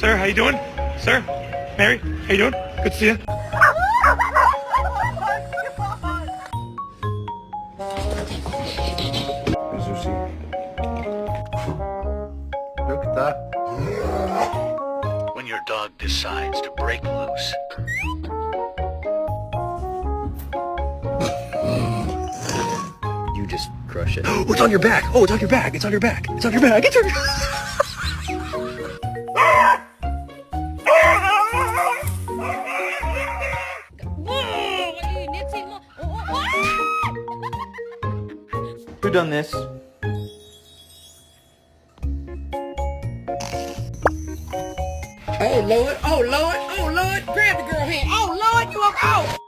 Sir, how you doing? Sir? Mary, how you doing? Good to see you. Look at that. When your dog decides to break loose. You just crush it. Oh, it's on your back. Oh, it's on your back. It's on your back. It's on your back. It's on your Who done this? Oh Lord, oh Lord, oh Lord, grab the girl hand. Oh Lord, you are out.